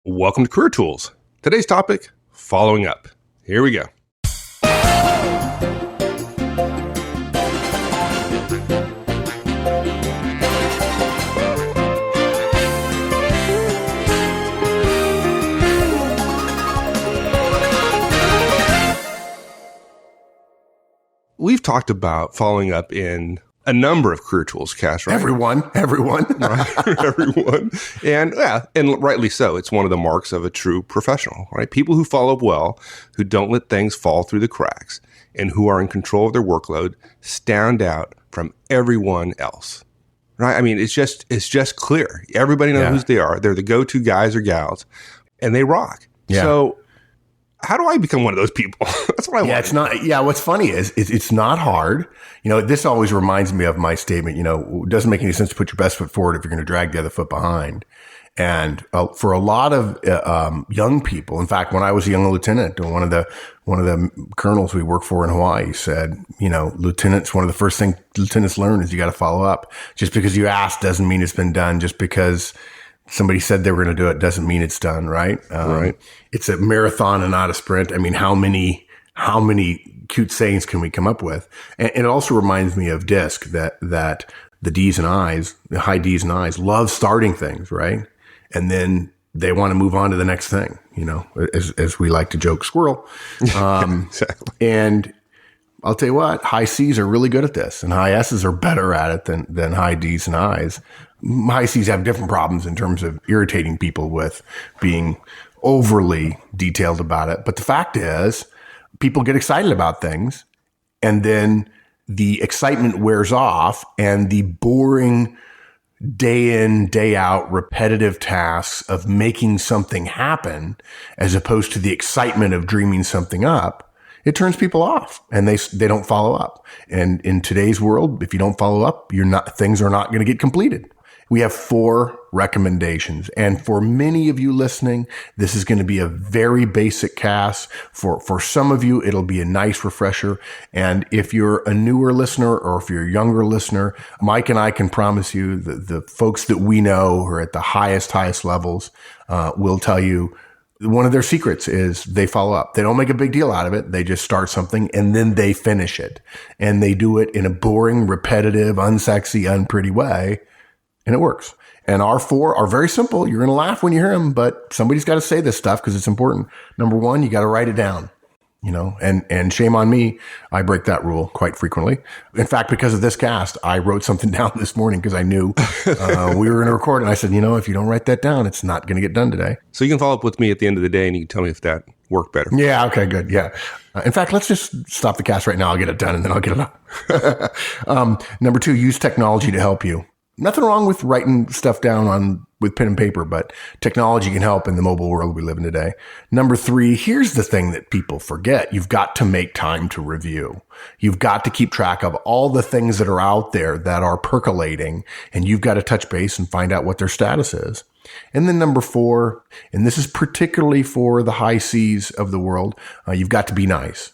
Welcome to Career Tools. Today's topic, following up. Here we go. We've talked about following up in a number of Career Tools casts, right? Everyone. Right? Everyone. And rightly so. It's one of the marks of a true professional, right? People who follow up well, who don't let things fall through the cracks, and who are in control of their workload stand out from everyone else, right? I mean, it's just clear. Everybody knows who they are. They're the go-to guys or gals, and they rock. Yeah. So how do I become one of those people? That's what I want. Yeah, it's not. Yeah, what's funny is it's not hard. This always reminds me of my statement. It doesn't make any sense to put your best foot forward if you're going to drag the other foot behind. And for a lot of young people, in fact, when I was a young lieutenant, one of the colonels we worked for in Hawaii said, lieutenants, one of the first things lieutenants learn is you got to follow up. Just because you asked doesn't mean it's been done. Just because somebody said they were going to do it doesn't mean it's done, right? Right. It's a marathon and not a sprint. I mean, how many cute sayings can we come up with? And it also reminds me of DISC that the D's and I's, the high D's and I's, love starting things, right? And then they want to move on to the next thing, as we like to joke, squirrel. Exactly. And I'll tell you what, high C's are really good at this, and high S's are better at it than high D's and I's. High C's have different problems in terms of irritating people with being overly detailed about it. But the fact is, people get excited about things, and then the excitement wears off, and the boring day in, day out, repetitive tasks of making something happen, as opposed to the excitement of dreaming something up, it turns people off, and they don't follow up. And in today's world, if you don't follow up, things are not going to get completed. We have 4 recommendations. And for many of you listening, this is going to be a very basic cast. For some of you, it'll be a nice refresher. And if you're a newer listener or if you're a younger listener, Mike and I can promise you that the folks that we know who are at the highest levels will tell you one of their secrets is they follow up. They don't make a big deal out of it. They just start something and then they finish it. And they do it in a boring, repetitive, unsexy, unpretty way. And it works. And our 4 are very simple. You're going to laugh when you hear them, but somebody's got to say this stuff because it's important. Number 1, you got to write it down, and shame on me. I break that rule quite frequently. In fact, because of this cast, I wrote something down this morning because I knew we were going to record. And I said, if you don't write that down, it's not going to get done today. So you can follow up with me at the end of the day and you can tell me if that worked better. Yeah. Okay, good. Yeah. In fact, let's just stop the cast right now. I'll get it done and then I'll get it up. Number 2, use technology to help you. Nothing wrong with writing stuff down with pen and paper, but technology can help in the mobile world we live in today. Number 3, here's the thing that people forget. You've got to make time to review. You've got to keep track of all the things that are out there that are percolating, and you've got to touch base and find out what their status is. And then number 4, and this is particularly for the high C's of the world, you've got to be nice.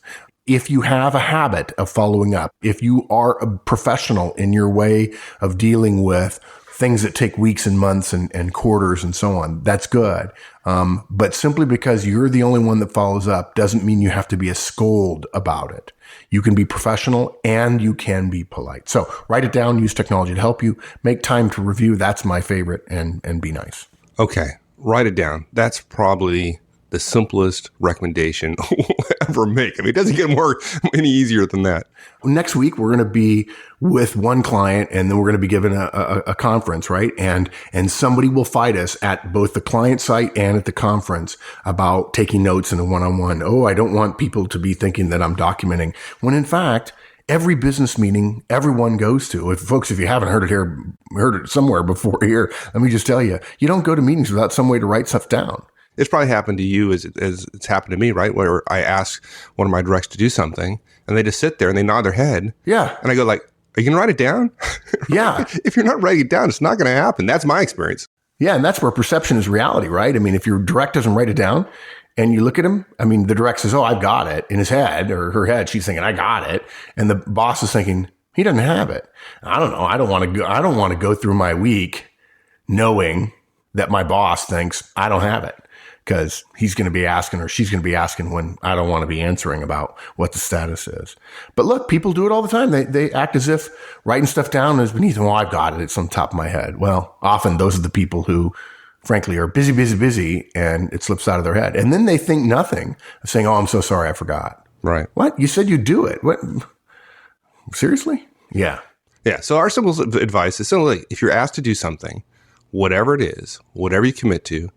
If you have a habit of following up, if you are a professional in your way of dealing with things that take weeks and months and quarters and so on, that's good. But simply because you're the only one that follows up doesn't mean you have to be a scold about it. You can be professional and you can be polite. So write it down, use technology to help you, make time to review. That's my favorite, and be nice. Okay. Write it down. That's probably the simplest recommendation we'll ever make. I mean, it doesn't get any easier than that. Next week, we're going to be with one client, and then we're going to be given a conference, right? And somebody will fight us at both the client site and at the conference about taking notes in a one-on-one. Oh, I don't want people to be thinking that I'm documenting, when in fact, every business meeting everyone goes to, if you haven't heard it somewhere before here, let me just tell you, you don't go to meetings without some way to write stuff down. It's probably happened to you as it's happened to me, right? Where I ask one of my directs to do something and they just sit there and they nod their head. Yeah. And I go like, are you going to write it down? Yeah. If you're not writing it down, it's not going to happen. That's my experience. Yeah. And that's where perception is reality, right? I mean, if your direct doesn't write it down and you look at him, I mean, the direct says, oh, I've got it in his head or her head. She's thinking, I got it. And the boss is thinking, he doesn't have it. I don't know. I don't want to go through my week knowing that my boss thinks I don't have it. because he's going to be asking or she's going to be asking when I don't want to be answering about what the status is. But look, people do it all the time. They act as if writing stuff down is beneath them. Well, I've got it. It's on the top of my head. Well, often those are the people who frankly are busy, and it slips out of their head. And then they think nothing of saying, oh, I'm so sorry, I forgot. Right. What? You said you'd do it. What? Seriously? Yeah. Yeah. So our simple advice is simply, if you're asked to do something, whatever it is, whatever you commit to,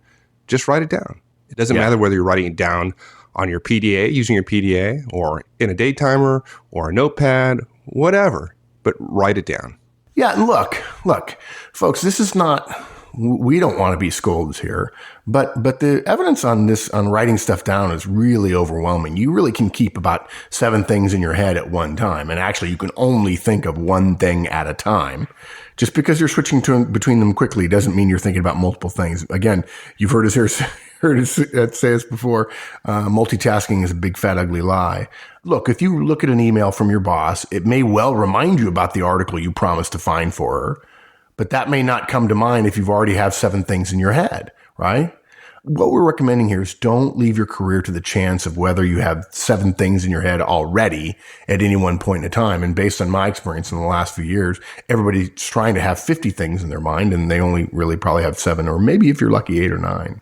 just write it down. It doesn't matter whether you're writing it down on your PDA, using your PDA, or in a day timer, or a notepad, whatever, but write it down. Yeah. And look, folks, this is not, we don't want to be scolds here, but the evidence on this, on writing stuff down is really overwhelming. You really can keep about 7 things in your head at one time. And actually you can only think of one thing at a time. Just because you're switching between them quickly doesn't mean you're thinking about multiple things. Again, you've heard us say this before. Multitasking is a big, fat, ugly lie. Look, if you look at an email from your boss, it may well remind you about the article you promised to find for her, but that may not come to mind if you've already have 7 things in your head, right? What we're recommending here is don't leave your career to the chance of whether you have 7 things in your head already at any one point in time. And based on my experience in the last few years, everybody's trying to have 50 things in their mind, and they only really probably have 7, or maybe if you're lucky, 8 or 9.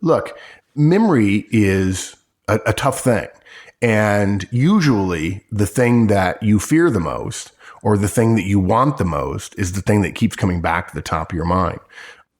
Look, memory is a tough thing. And usually the thing that you fear the most, or the thing that you want the most, is the thing that keeps coming back to the top of your mind.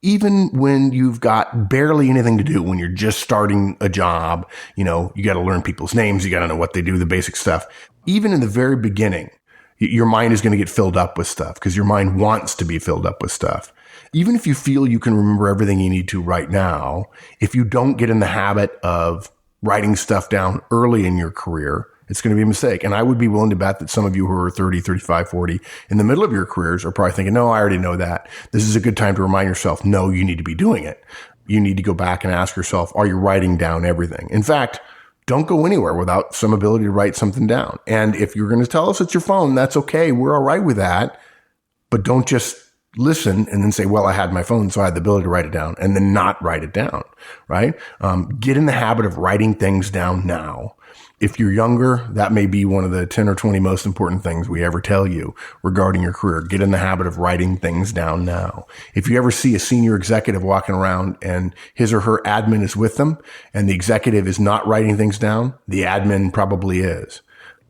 Even when you've got barely anything to do, when you're just starting a job, you got to learn people's names. You got to know what they do, the basic stuff. Even in the very beginning, your mind is going to get filled up with stuff because your mind wants to be filled up with stuff. Even if you feel you can remember everything you need to right now, if you don't get in the habit of writing stuff down early in your career, it's going to be a mistake. And I would be willing to bet that some of you who are 30, 35, 40 in the middle of your careers are probably thinking, no, I already know that. This is a good time to remind yourself, no, you need to be doing it. You need to go back and ask yourself, are you writing down everything? In fact, don't go anywhere without some ability to write something down. And if you're going to tell us it's your phone, that's okay. We're all right with that. But don't just listen and then say, well, I had my phone, so I had the ability to write it down, and then not write it down, right? Get in the habit of writing things down now. If you're younger, that may be one of the 10 or 20 most important things we ever tell you regarding your career. Get in the habit of writing things down now. If you ever see a senior executive walking around and his or her admin is with them and the executive is not writing things down, the admin probably is.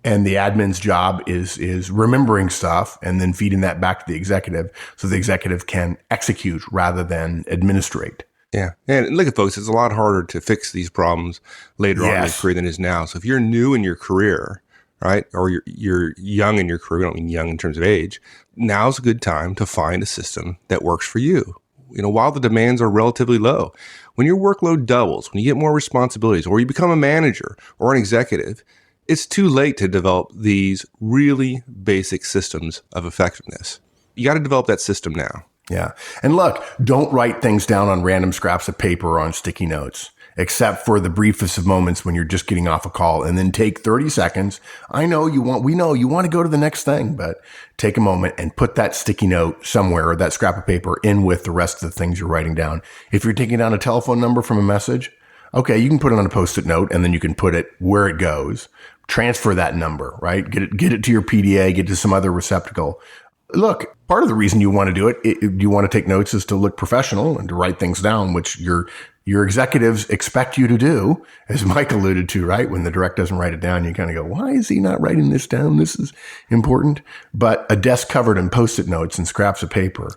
And the admin's job is remembering stuff and then feeding that back to the executive so the executive can execute rather than administrate. Yeah. And look at folks, it's a lot harder to fix these problems later on in your career than it is now. So if you're new in your career, right, or you're young in your career, we don't mean young in terms of age, now's a good time to find a system that works for you. While the demands are relatively low, when your workload doubles, when you get more responsibilities, or you become a manager or an executive, it's too late to develop these really basic systems of effectiveness. You got to develop that system now. Yeah. And look, don't write things down on random scraps of paper or on sticky notes, except for the briefest of moments when you're just getting off a call, and then take 30 seconds. We know you want to go to the next thing, but take a moment and put that sticky note somewhere or that scrap of paper in with the rest of the things you're writing down. If you're taking down a telephone number from a message, okay, you can put it on a Post-it note and then you can put it where it goes. Transfer that number, right? Get it to your PDA, get it to some other receptacle. Look, part of the reason you want to do it, you want to take notes, is to look professional and to write things down, which your executives expect you to do, as Mike alluded to, right? When the direct doesn't write it down, you kind of go, why is he not writing this down? This is important. But a desk covered in Post-it notes and scraps of paper,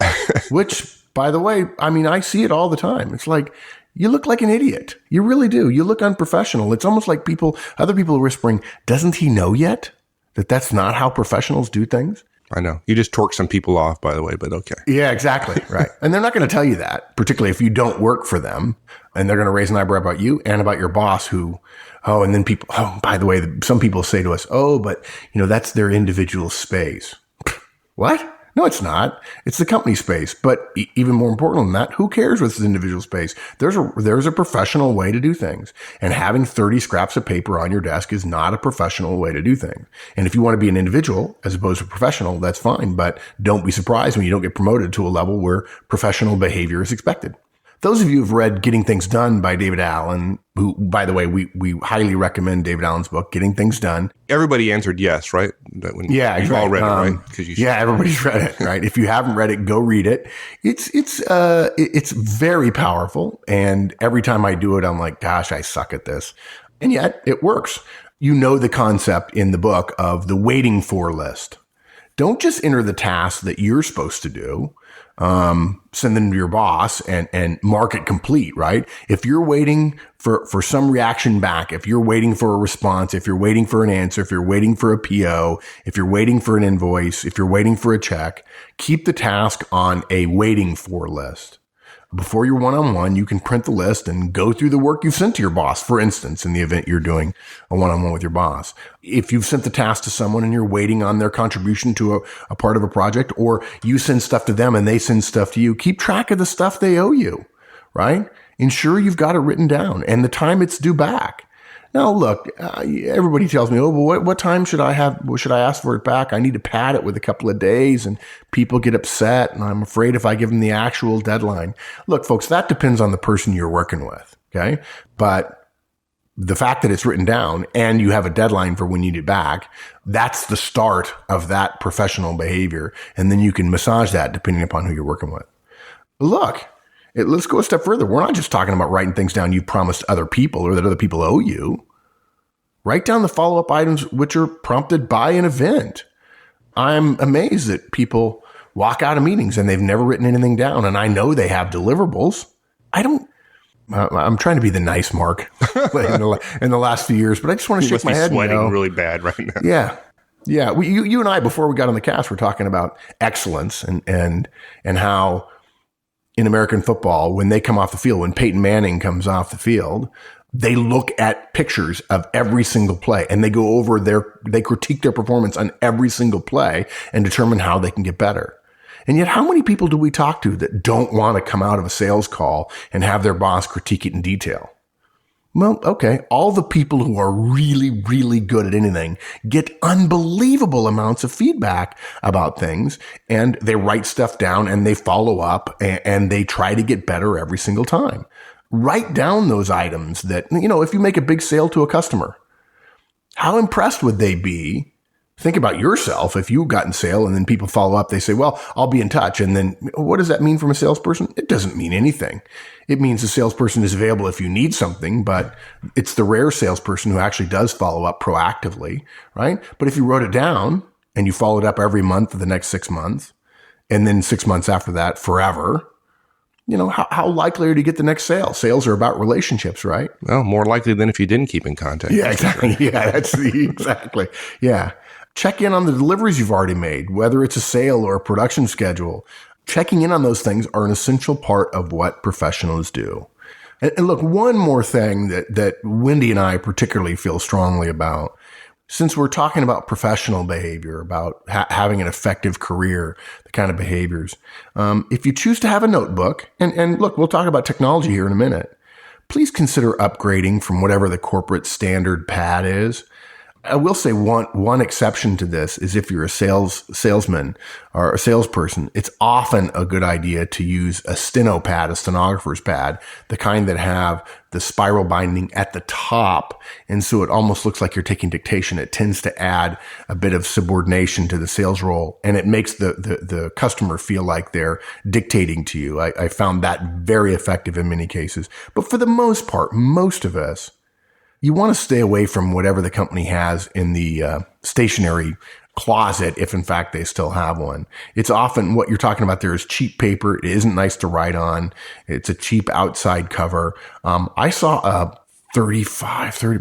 which, by the way, I see it all the time. It's like, you look like an idiot. You really do. You look unprofessional. It's almost like other people are whispering, doesn't he know yet that that's not how professionals do things? I know. You just torque some people off, by the way, but okay. Yeah, exactly. Right. And they're not going to tell you that, particularly if you don't work for them. And they're going to raise an eyebrow about you and about your boss and then people, by the way, some people say to us, but that's their individual space. What? No, it's not. It's the company space. But even more important than that, who cares what's the individual space? There's a professional way to do things. And having 30 scraps of paper on your desk is not a professional way to do things. And if you want to be an individual as opposed to a professional, that's fine. But don't be surprised when you don't get promoted to a level where professional behavior is expected. Those of you who've read Getting Things Done by David Allen, who, by the way, we highly recommend David Allen's book, Getting Things Done. Everybody answered yes, right? You've all read it, right? Everybody's read it, right? If you haven't read it, go read it. It's very powerful. And every time I do it, I'm like, gosh, I suck at this. And yet it works. You know the concept in the book of the waiting for list. Don't just enter the task that you're supposed to do. Send them to your boss and mark it complete, right? If you're waiting for some reaction back, if you're waiting for a response, if you're waiting for an answer, if you're waiting for a PO, if you're waiting for an invoice, if you're waiting for a check, keep the task on a waiting for list. Before your one-on-one, you can print the list and go through the work you've sent to your boss, for instance, in the event you're doing a one-on-one with your boss. If you've sent the task to someone and you're waiting on their contribution to a part of a project, or you send stuff to them and they send stuff to you, keep track of the stuff they owe you, right? Ensure you've got it written down and the time it's due back. Now, look, everybody tells me, oh, well, what time should I have? Should I ask for it back? I need to pad it with a couple of days, and people get upset, and I'm afraid if I give them the actual deadline. Look, folks, that depends on the person you're working with, okay? But the fact that it's written down and you have a deadline for when you need it back, that's the start of that professional behavior, and then you can massage that depending upon who you're working with. Look. Let's go a step further. We're not just talking about writing things down you promised other people or that other people owe you. Write down the follow-up items which are prompted by an event. I'm amazed that people walk out of meetings and they've never written anything down. And I know they have deliverables. I'm trying to be the nice Mark in the last few years, but I just want to shake my head. Sweating really bad right now. Yeah. Yeah. You and I, before we got on the cast, were talking about excellence and how in American football, when they come off the field, when Peyton Manning comes off the field, they look at pictures of every single play and they go over they critique their performance on every single play and determine how they can get better. And yet, how many people do we talk to that don't want to come out of a sales call and have their boss critique it in detail? Well, okay. All the people who are really, really good at anything get unbelievable amounts of feedback about things, and they write stuff down and they follow up and they try to get better every single time. Write down those items that, if you make a big sale to a customer, how impressed would they be? Think about yourself. If you got in sale and then people follow up, they say, well, I'll be in touch. And then what does that mean from a salesperson? It doesn't mean anything. It means the salesperson is available if you need something, but it's the rare salesperson who actually does follow up proactively, right? But if you wrote it down and you followed up every month for the next 6 months, and then 6 months after that, forever, how likely are you to get the next sale? Sales are about relationships, right? Well, more likely than if you didn't keep in contact. Yeah, exactly. Yeah, exactly. Yeah. Check in on the deliveries you've already made, whether it's a sale or a production schedule. Checking in on those things are an essential part of what professionals do. And look, one more thing that Wendy and I particularly feel strongly about, since we're talking about professional behavior, about having an effective career, the kind of behaviors, if you choose to have a notebook, and look, we'll talk about technology here in a minute, please consider upgrading from whatever the corporate standard pad is. I will say one exception to this is if you're a salesman or a salesperson, it's often a good idea to use a steno pad, a stenographer's pad, the kind that have the spiral binding at the top. And so it almost looks like you're taking dictation. It tends to add a bit of subordination to the sales role, and it makes the customer feel like they're dictating to you. I found that very effective in many cases. But for the most part, most of us, you want to stay away from whatever the company has in the stationery closet, if in fact they still have one. It's often what you're talking about there is cheap paper. It isn't nice to write on. It's a cheap outside cover. I saw a 30,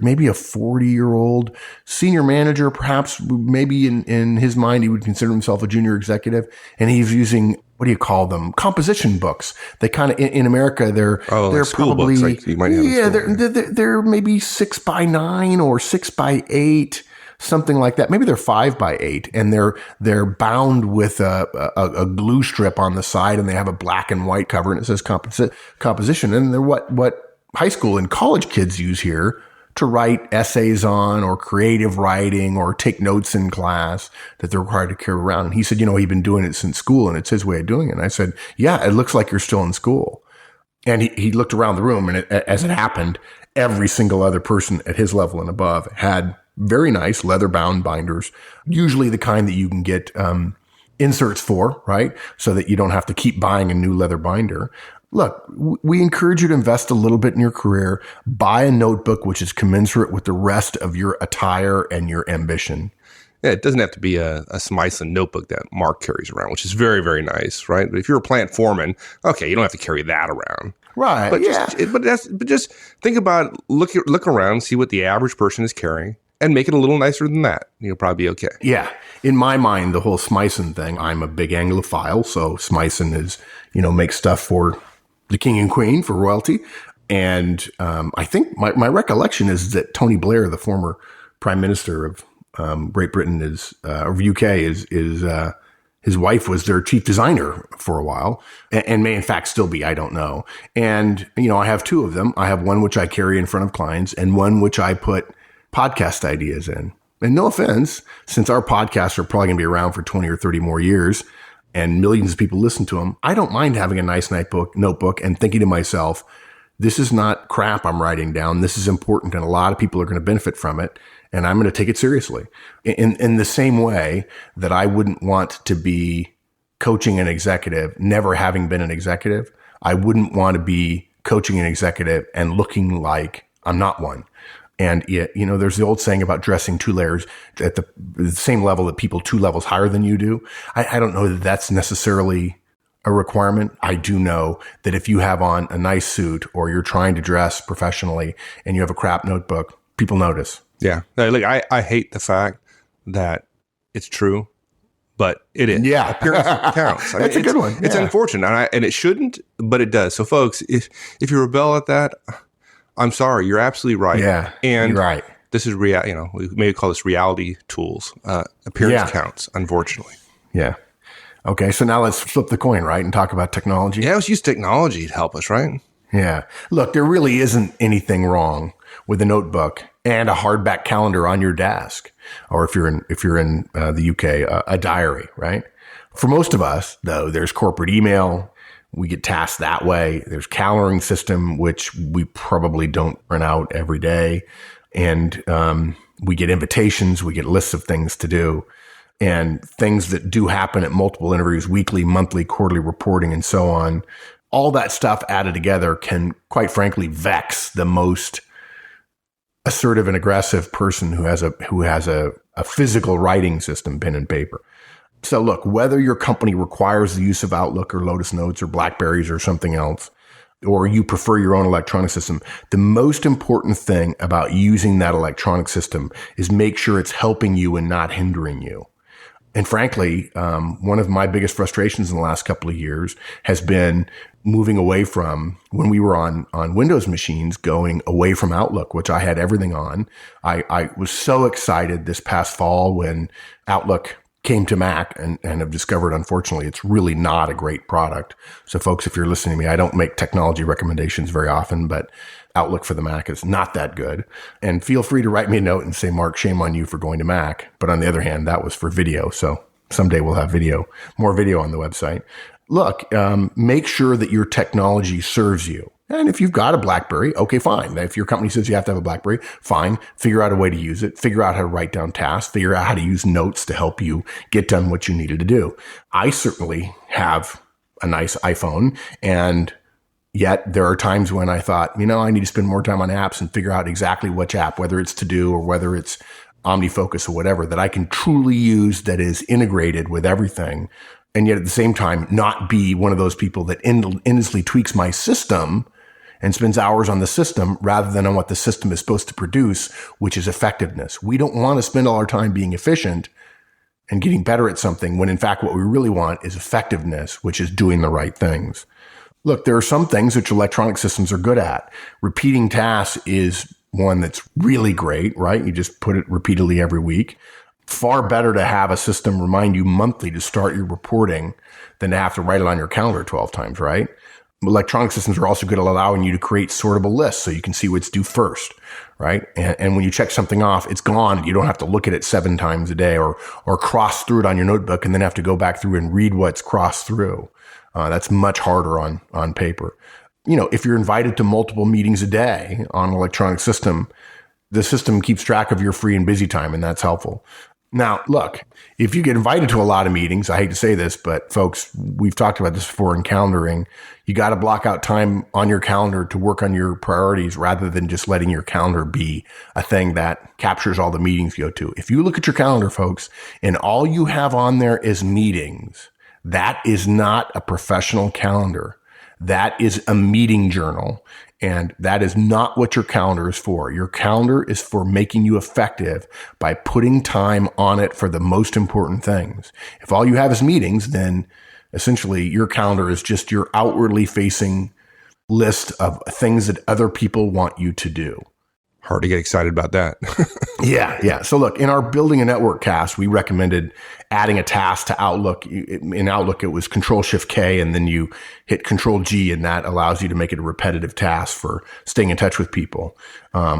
maybe a 40-year-old senior manager, perhaps maybe in his mind, he would consider himself a junior executive. And he's using, what do you call them? Composition books. They kind of, in America, they're probably, books, like you might have they're maybe 6x9 or 6x8, something like that. Maybe they're 5x8, and they're bound with a glue strip on the side, and they have a black and white cover, and it says composition. And they're what high school and college kids use here to write essays on, or creative writing, or take notes in class that they're required to carry around. And he said, he'd been doing it since school and it's his way of doing it. And I said, yeah, it looks like you're still in school. And he looked around the room, and as it happened, every single other person at his level and above had very nice leather-bound binders, usually the kind that you can get inserts for, right? So that you don't have to keep buying a new leather binder. Look, we encourage you to invest a little bit in your career. Buy a notebook which is commensurate with the rest of your attire and your ambition. Yeah, it doesn't have to be a Smyson notebook that Mark carries around, which is very, very nice, right? But if you're a plant foreman, okay, you don't have to carry that around. Right. But just think about look around, see what the average person is carrying, and make it a little nicer than that. You'll probably be okay. Yeah. In my mind, the whole Smyson thing, I'm a big Anglophile, so Smyson is, makes stuff for the king and queen, for royalty. And I think my recollection is that Tony Blair, the former prime minister of Great Britain, of UK, is his wife was their chief designer for a while, and may in fact still be. I don't know. And I have two of them. I have one which I carry in front of clients, and one which I put podcast ideas in. And no offense, since our podcasts are probably going to be around for 20 or 30 more years, and millions of people listen to them, I don't mind having a nice notebook and thinking to myself, this is not crap I'm writing down. This is important, and a lot of people are going to benefit from it, and I'm going to take it seriously. In the same way that I wouldn't want to be coaching an executive, never having been an executive, I wouldn't want to be coaching an executive and looking like I'm not one. And there's the old saying about dressing two layers at the same level that people 2 levels higher than you do. I don't know that that's necessarily a requirement. I do know that if you have on a nice suit or you're trying to dress professionally and you have a crap notebook, people notice. Yeah. Look, I hate the fact that it's true, but it is. Yeah. Appearance counts. That's a good one. It's unfortunate, and it shouldn't, but it does. So, folks, if you rebel at that, I'm sorry. You're absolutely right. Yeah, and you're right. This is we may call this reality tools. Appearance counts, unfortunately. Yeah. Okay, so now let's flip the coin, right, and talk about technology. Yeah, let's use technology to help us, right? Yeah. Look, there really isn't anything wrong with a notebook and a hardback calendar on your desk, or if you're in the UK, a diary, right? For most of us, though, there's corporate email. We get tasks that way. There's calendaring system, which we probably don't print out every day. And we get invitations. We get lists of things to do and things that do happen at multiple interviews, weekly, monthly, quarterly reporting, and so on. All that stuff added together can, quite frankly, vex the most assertive and aggressive person who has a physical writing system, pen and paper. So look, whether your company requires the use of Outlook or Lotus Notes or BlackBerries or something else, or you prefer your own electronic system, the most important thing about using that electronic system is make sure it's helping you and not hindering you. And frankly, one of my biggest frustrations in the last couple of years has been moving away from, when we were on Windows machines, going away from Outlook, which I had everything on. I was so excited this past fall when Outlook came to Mac and have discovered, unfortunately, it's really not a great product. So folks, if you're listening to me, I don't make technology recommendations very often, but Outlook for the Mac is not that good. And feel free to write me a note and say, Mark, shame on you for going to Mac. But on the other hand, that was for video. So someday we'll have more video on the website. Look, make sure that your technology serves you. And if you've got a BlackBerry, okay, fine. If your company says you have to have a BlackBerry, fine. Figure out a way to use it. Figure out how to write down tasks. Figure out how to use notes to help you get done what you needed to do. I certainly have a nice iPhone, and yet there are times when I thought, I need to spend more time on apps and figure out exactly which app, whether it's To-Do or whether it's OmniFocus or whatever, that I can truly use that is integrated with everything. And yet at the same time, not be one of those people that endlessly tweaks my system and spends hours on the system rather than on what the system is supposed to produce, which is effectiveness. We don't want to spend all our time being efficient and getting better at something when in fact what we really want is effectiveness, which is doing the right things. Look, there are some things which electronic systems are good at. Repeating tasks is one that's really great, right? You just put it repeatedly every week. Far better to have a system remind you monthly to start your reporting than to have to write it on your calendar 12 times, right? Electronic systems are also good at allowing you to create sortable lists so you can see what's due first, right? And when you check something off, it's gone. You don't have to look at it 7 times a day or cross through it on your notebook and then have to go back through and read what's crossed through. That's much harder on paper. if you're invited to multiple meetings a day on an electronic system, the system keeps track of your free and busy time, and that's helpful. Now, look, if you get invited to a lot of meetings, I hate to say this, but folks, we've talked about this before in calendaring. You got to block out time on your calendar to work on your priorities rather than just letting your calendar be a thing that captures all the meetings you go to. If you look at your calendar, folks, and all you have on there is meetings, that is not a professional calendar. That is a meeting journal. And that is not what your calendar is for. Your calendar is for making you effective by putting time on it for the most important things. If all you have is meetings, then essentially your calendar is just your outwardly facing list of things that other people want you to do. Hard to get excited about that. Yeah. So look, in our Building a Network cast, we recommended adding a task to Outlook. In Outlook, it was Control-Shift-K, and then you hit Control-G, and that allows you to make it a repetitive task for staying in touch with people.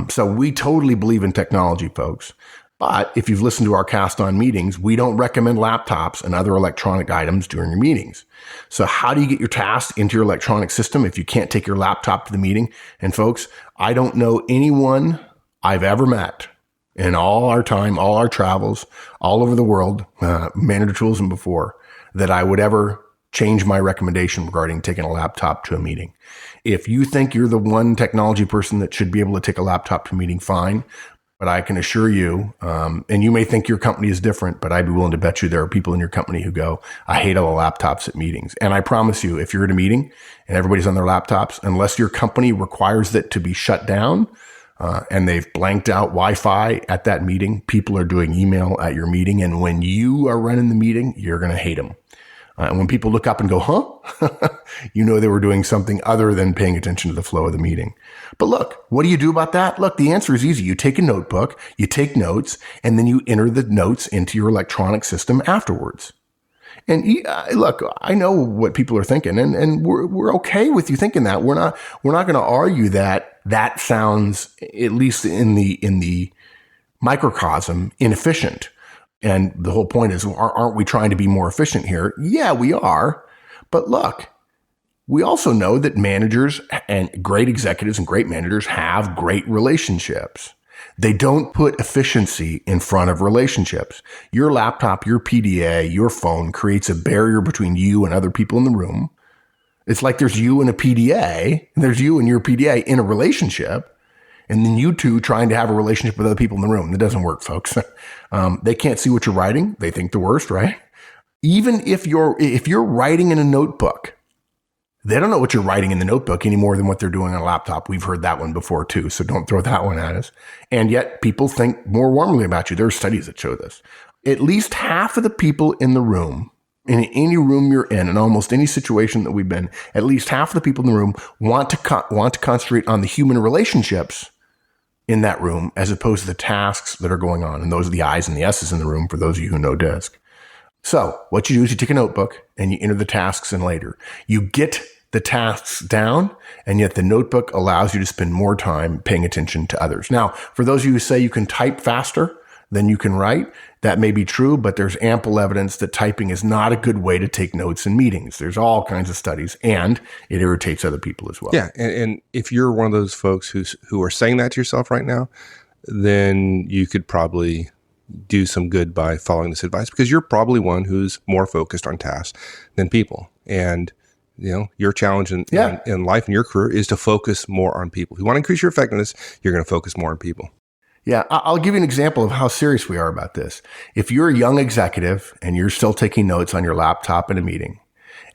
So we totally believe in technology, folks. But if you've listened to our cast on meetings, we don't recommend laptops and other electronic items during your meetings. So how do you get your tasks into your electronic system if you can't take your laptop to the meeting? And folks, I don't know anyone I've ever met in all our time, all our travels, all over the world, Manager Tools and before, that I would ever change my recommendation regarding taking a laptop to a meeting. If you think you're the one technology person that should be able to take a laptop to a meeting, fine. But I can assure you, and you may think your company is different, but I'd be willing to bet you there are people in your company who go, I hate all the laptops at meetings. And I promise you, if you're at a meeting and everybody's on their laptops, unless your company requires it to be shut down, and they've blanked out Wi-Fi at that meeting, people are doing email at your meeting. And when you are running the meeting, you're going to hate them. And when people look up and go, huh? You know they were doing something other than paying attention to the flow of the meeting. But look, what do you do about that? Look, the answer is easy. You take a notebook, you take notes, and then you enter the notes into your electronic system afterwards. And look, I know what people are thinking, and we're okay with you thinking that. We're not going to argue that sounds, at least in the microcosm, inefficient. And the whole point is, aren't we trying to be more efficient here? Yeah, we are. But look, we also know that managers and great executives and great managers have great relationships. They don't put efficiency in front of relationships. Your laptop, your PDA, your phone creates a barrier between you and other people in the room. It's like there's you and a PDA, and there's you and your PDA in a relationship. And then you two trying to have a relationship with other people in the room. That doesn't work, folks. They can't see what you're writing. They think the worst, right? Even if you're writing in a notebook, they don't know what you're writing in the notebook any more than what they're doing on a laptop. We've heard that one before too, so don't throw that one at us. And yet people think more warmly about you. There are studies that show this. At least half of the people in the room, in any room you're in almost any situation that we've been, at least half of the people in the room want to concentrate on the human relationships in that room as opposed to the tasks that are going on. And those are the I's and the S's in the room for those of you who know DISC. So what you do is you take a notebook and you enter the tasks in later. You get the tasks down, and yet the notebook allows you to spend more time paying attention to others. Now, for those of you who say you can type faster than you can write, that may be true, but there's ample evidence that typing is not a good way to take notes in meetings. There's all kinds of studies, and it irritates other people as well. Yeah, and if you're one of those folks who are saying that to yourself right now, then you could probably do some good by following this advice, because you're probably one who's more focused on tasks than people. And your challenge in life and your career is to focus more on people. If you want to increase your effectiveness, you're going to focus more on people. Yeah, I'll give you an example of how serious we are about this. If you're a young executive and you're still taking notes on your laptop in a meeting,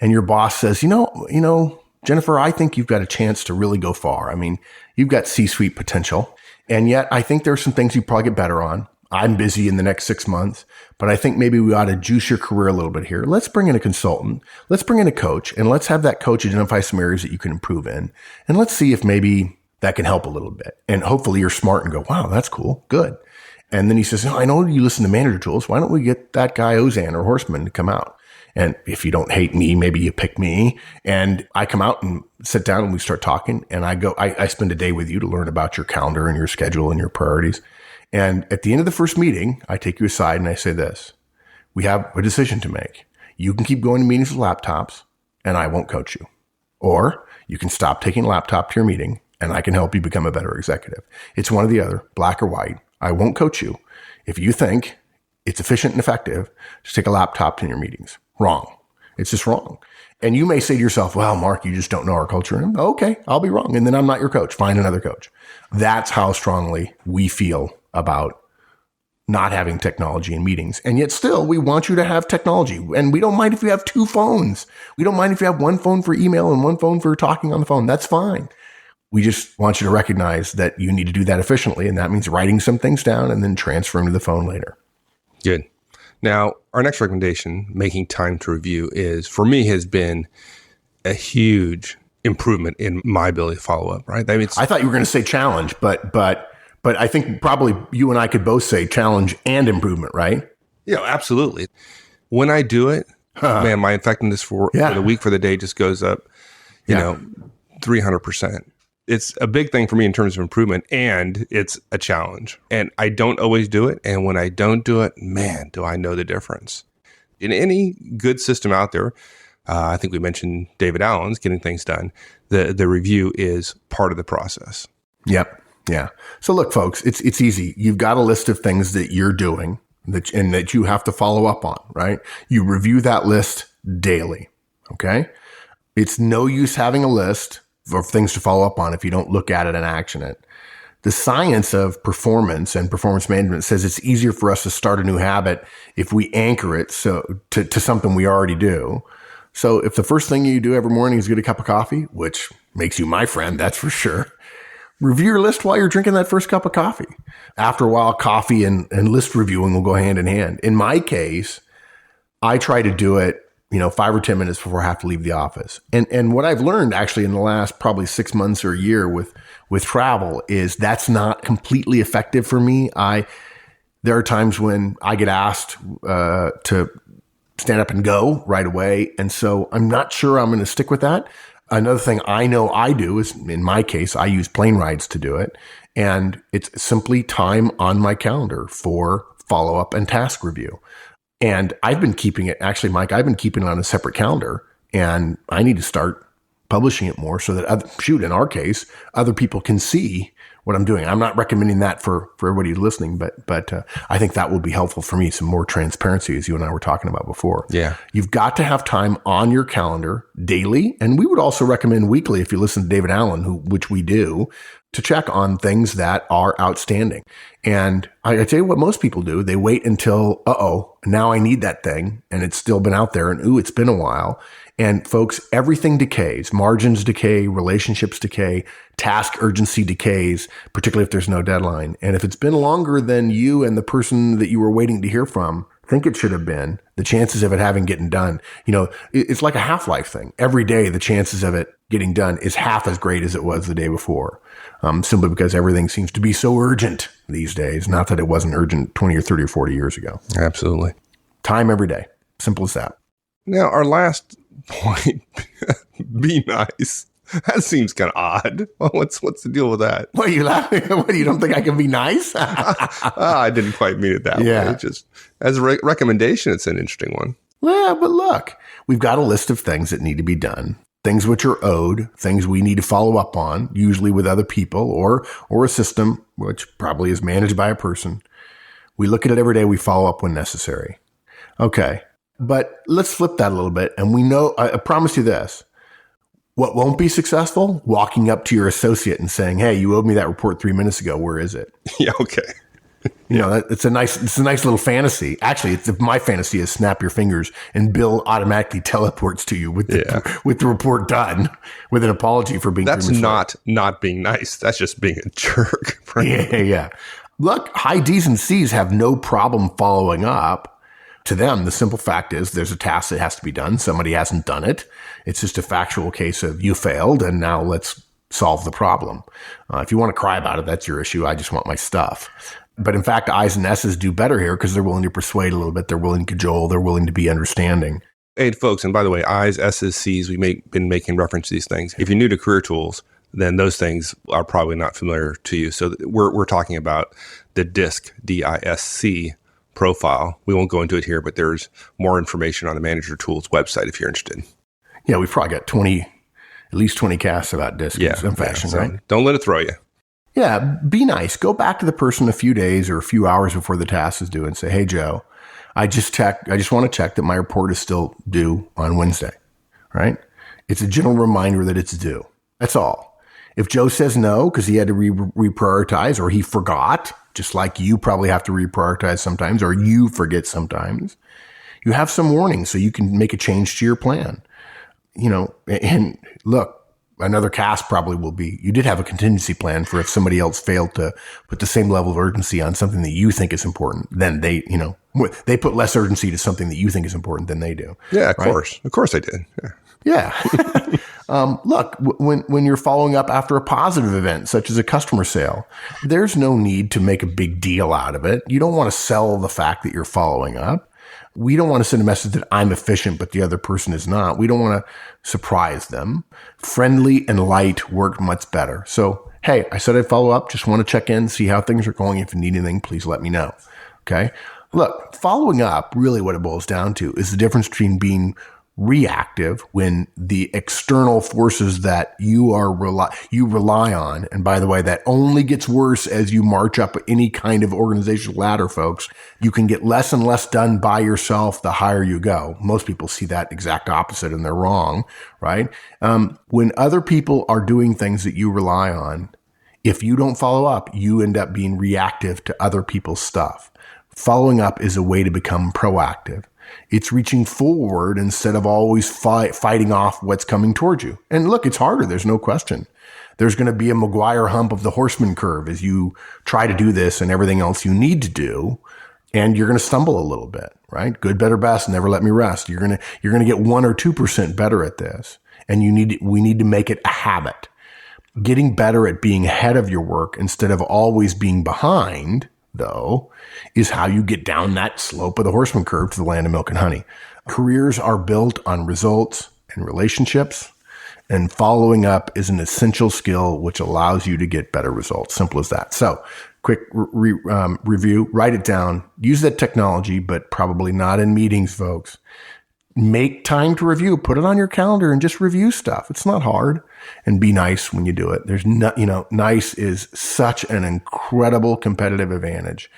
and your boss says, Jennifer, I think you've got a chance to really go far. I mean, you've got C-suite potential, and yet I think there's some things you probably get better on. I'm busy in the next 6 months, but I think maybe we ought to juice your career a little bit here. Let's bring in a consultant. Let's bring in a coach, and let's have that coach identify some areas that you can improve in. And let's see if maybe that can help a little bit. And hopefully you're smart and go, wow, that's cool. Good. And then he says, I know you listen to Manager Tools. Why don't we get that guy Ozan or Horstman to come out? And if you don't hate me, maybe you pick me. And I come out and sit down and we start talking. And I spend a day with you to learn about your calendar and your schedule and your priorities. And at the end of the first meeting, I take you aside and I say this: we have a decision to make. You can keep going to meetings with laptops and I won't coach you. or you can stop taking a laptop to your meeting and I can help you become a better executive. It's one or the other, black or white. I won't coach you. If you think it's efficient and effective to take a laptop to your meetings, wrong. It's just wrong. And you may say to yourself, well, Mark, you just don't know our culture. And okay, I'll be wrong. And then I'm not your coach. Find another coach. That's how strongly we feel about not having technology in meetings. And yet still, we want you to have technology. And we don't mind if you have two phones. We don't mind if you have one phone for email and one phone for talking on the phone. That's fine. We just want you to recognize that you need to do that efficiently. And that means writing some things down and then transferring to the phone later. Good. Now, our next recommendation, making time to review, for me, has been a huge improvement in my ability to follow up, right? I mean, I thought you were going to say challenge, but I think probably you and I could both say challenge and improvement, right? Yeah, absolutely. When I do it, man, my effectiveness for the week, for the day just goes up, 300%. It's a big thing for me in terms of improvement, and it's a challenge. And I don't always do it. And when I don't do it, man, do I know the difference. In any good system out there, I think we mentioned David Allen's Getting Things Done. The review is part of the process. Yep. Yeah. So look, folks, it's easy. You've got a list of things that you're doing that you have to follow up on, right? You review that list daily. Okay. It's no use having a list of things to follow up on if you don't look at it and action it. The science of performance and performance management says it's easier for us to start a new habit if we anchor it to something we already do. So if the first thing you do every morning is get a cup of coffee, which makes you my friend, that's for sure, review your list while you're drinking that first cup of coffee. After a while, coffee and list reviewing will go hand in hand. In my case, I try to do it 5 or 10 minutes before I have to leave the office. And what I've learned actually in the last probably 6 months or a year with travel is that's not completely effective for me. There are times when I get asked to stand up and go right away. And so I'm not sure I'm going to stick with that. Another thing I know I do is, in my case, I use plane rides to do it. And it's simply time on my calendar for follow-up and task review. And I've been keeping it, actually, Mike, I've been keeping it on a separate calendar, and I need to start publishing it more so that, in our case, other people can see what I'm doing. I'm not recommending that for everybody who's listening, but I think that will be helpful for me, some more transparency, as you and I were talking about before. Yeah. You've got to have time on your calendar daily, and we would also recommend weekly if you listen to David Allen, which we do, to check on things that are outstanding. And I tell you what most people do. They wait until, now I need that thing. And it's still been out there and it's been a while. And folks, everything decays. Margins decay, relationships decay, task urgency decays, particularly if there's no deadline. And if it's been longer than you and the person that you were waiting to hear from think it should have been, the chances of it having getting done, it's like a half-life thing. Every day, the chances of it getting done is half as great as it was the day before. Simply because everything seems to be so urgent these days. Not that it wasn't urgent 20 or 30 or 40 years ago. Absolutely. Time every day. Simple as that. Now, our last point, be nice. That seems kind of odd. Well, what's the deal with that? What, are you laughing? What, you don't think I can be nice? I didn't quite mean it that way. Just as a recommendation, it's an interesting one. Well, but look, we've got a list of things that need to be done. Things which are owed, things we need to follow up on, usually with other people or a system, which probably is managed by a person. We look at it every day. We follow up when necessary. Okay. But let's flip that a little bit. And we know, I promise you this, what won't be successful? Walking up to your associate and saying, hey, you owed me that report 3 minutes ago. Where is it? Yeah. Okay. It's a nice little fantasy. Actually, my fantasy is snap your fingers and Bill automatically teleports to you with the report done with an apology for being. That's not being nice. That's just being a jerk. Yeah. Look, high D's and C's have no problem following up. To them, the simple fact is there's a task that has to be done. Somebody hasn't done it. It's just a factual case of you failed, and now let's solve the problem. If you want to cry about it, that's your issue. I just want my stuff. But in fact, I's and S's do better here because they're willing to persuade a little bit. They're willing to cajole. They're willing to be understanding. Hey, folks, and by the way, I's, S's, C's, we've been making reference to these things. If you're new to Career Tools, then those things are probably not familiar to you. So we're talking about the DISC, D-I-S-C profile. We won't go into it here, but there's more information on the Manager Tools website if you're interested. Yeah, we've probably got at least 20 casts about disc in some fashion, so right? Don't let it throw you. Yeah, be nice. Go back to the person a few days or a few hours before the task is due and say, hey, Joe, I just want to check that my report is still due on Wednesday, right? It's a general reminder that it's due. That's all. If Joe says no because he had to reprioritize or he forgot, just like you probably have to reprioritize sometimes or you forget sometimes, you have some warning so you can make a change to your plan. And look, another cast probably will be, you did have a contingency plan for if somebody else failed to put the same level of urgency on something that you think is important, then they put less urgency to something that you think is important than they do. Yeah, of course. Of course I did. Yeah. Look, when you're following up after a positive event, such as a customer sale, there's no need to make a big deal out of it. You don't want to sell the fact that you're following up. We don't want to send a message that I'm efficient, but the other person is not. We don't want to surprise them. Friendly and light work much better. So, hey, I said I'd follow up. Just want to check in, see how things are going. If you need anything, please let me know. Okay. Look, following up, really what it boils down to is the difference between being reactive when the external forces that you rely on. And by the way, that only gets worse as you march up any kind of organizational ladder, folks. You can get less and less done by yourself the higher you go. Most people see that exact opposite and they're wrong, right? When other people are doing things that you rely on, if you don't follow up, you end up being reactive to other people's stuff. Following up is a way to become proactive. It's reaching forward instead of always fighting off what's coming towards you. And look, it's harder. There's no question. There's going to be a McGuire hump of the horseman curve as you try to do this and everything else you need to do. And you're going to stumble a little bit, right? Good, better, best. Never let me rest. You're going to get 1 or 2% better at this. And we need to make it a habit. Getting better at being ahead of your work instead of always being behind, though, is how you get down that slope of the horseman curve to the land of milk and honey. Careers are built on results and relationships, and following up is an essential skill which allows you to get better results. Simple as that. So, quick review, write it down, use that technology, but probably not in meetings, folks. Make time to review, put it on your calendar and just review stuff. It's not hard, and be nice when you do it. Nice is such an incredible competitive advantage.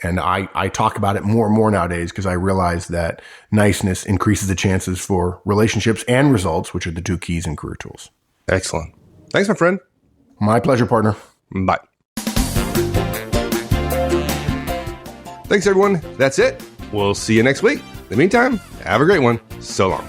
And I talk about it more and more nowadays because I realize that niceness increases the chances for relationships and results, which are the 2 keys in career tools. Excellent. Thanks, my friend. My pleasure, partner. Bye. Thanks, everyone. That's it. We'll see you next week. In the meantime, have a great one. So long.